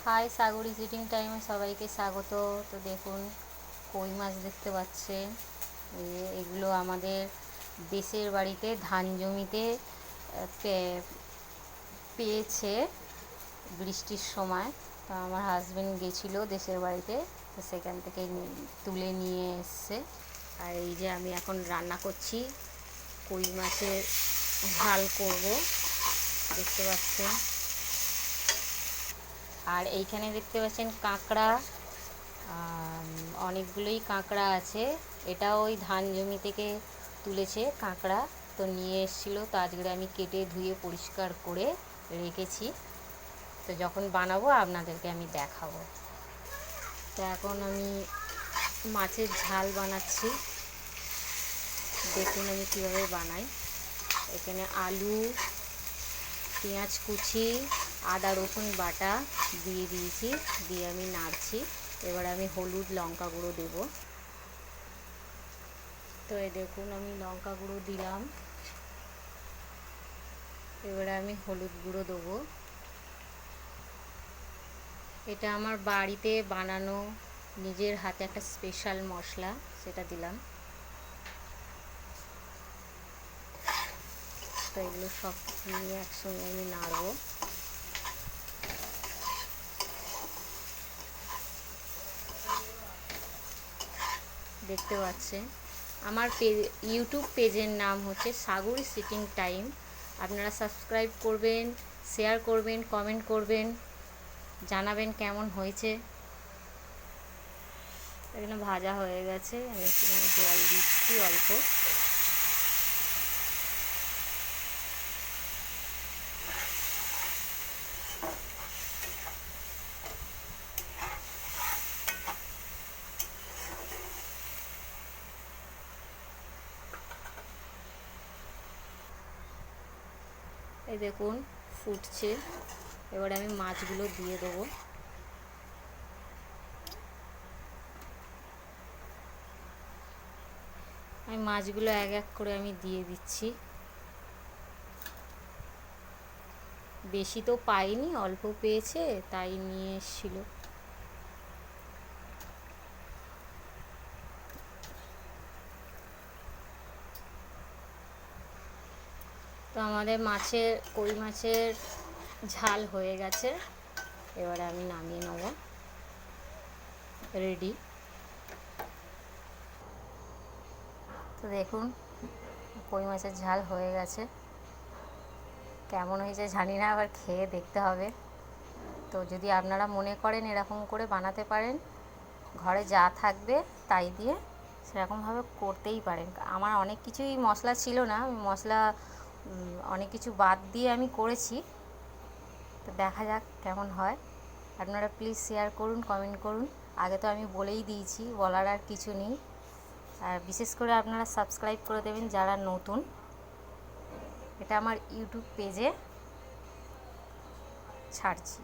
High, সাগরি sitting টাইমে সবাইকে স্বাগত। তো দেখুন, কই মাছ দেখতে পাচ্ছেন। এগুলো আমাদের দেশের বাড়িতে ধান জমিতে পেয়েছে বৃষ্টির সময়। তো আমার হাজব্যান্ড গেছিলো দেশের বাড়িতে, তো সেখান থেকে তুলে নিয়ে এসছে। আর এই যে আমি এখন রান্না করছি, কই মাছের ঝাল করব, দেখতে পাচ্ছেন। আর এইখানে দেখতে পাচ্ছেন কাঁকড়া, অনেকগুলোই কাঁকড়া আছে। এটা ওই ধান জমি থেকে তুলেছে কাঁকড়া, তো নিয়ে এসেছিলো। তো আজকে আমি কেটে ধুয়ে পরিষ্কার করে রেখেছি, তো যখন বানাবো আপনাদেরকে আমি দেখাবো। তো এখন আমি মাছের ঝাল বানাচ্ছি, দেখুন আমি কীভাবে বানাই। এখানে আলু, পেঁয়াজ কুচি, আদা রসুন বাটা দিয়ে দিয়েছি, দিয়ে আমি নাড়ছি। এবার আমি হলুদ লঙ্কা গুঁড়ো দেব। তো এই দেখুন আমি লঙ্কা গুঁড়ো দিলাম, এবারে আমি হলুদ গুঁড়ো দেবো। এটা আমার বাড়িতে বানানো নিজের হাতে একটা স্পেশাল মশলা, সেটা দিলাম। তো এগুলো সব নিয়ে একসঙ্গে আমি নাড়বো। দেখতে পাচ্ছেন আমার ইউটিউব পেজের নাম হচ্ছে সাগরি সিটিং টাইম। আপনারা সাবস্ক্রাইব করবেন, শেয়ার করবেন, কমেন্ট করবেন, জানাবেন কেমন হয়েছে। এখানে ভাজা হয়ে গেছে, আমি একটুখানি জল দিচ্ছি অল্প। এই দেখুন ফুটছে, এবারে আমি মাছগুলো দিয়ে দেবো। আমি মাছগুলো এক এক করে আমি দিয়ে দিচ্ছি। বেশি তো পাইনি, অল্প পেয়েছে তাই নিয়ে এসেছিল। তো আমাদের কই মাছের ঝাল হয়ে গেছে, এবারে আমি নামিয়ে নেব, রেডি। তো দেখুন কই মাছের ঝাল হয়ে গেছে, কেমন হয়েছে জানি না, আবার খেয়ে দেখতে হবে। তো যদি আপনারা মনে করেন এরকম করে বানাতে পারেন, ঘরে যা থাকবে তাই দিয়ে সেরকমভাবে করতেই পারেন। আমার অনেক কিছুই মশলা ছিল না, মশলা অনেক কিছু বাদ দিয়ে আমি করেছি। তো দেখা যাক কেমন হয়। আপনারা প্লিজ শেয়ার করুন, কমেন্ট করুন। আগে তো আমি বলেই দিয়েছি, বলার আর কিছু নেই। আর বিশেষ করে আপনারা সাবস্ক্রাইব করে দেবেন যারা নতুন। এটা আমার ইউটিউব পেজে ছাড়ছি।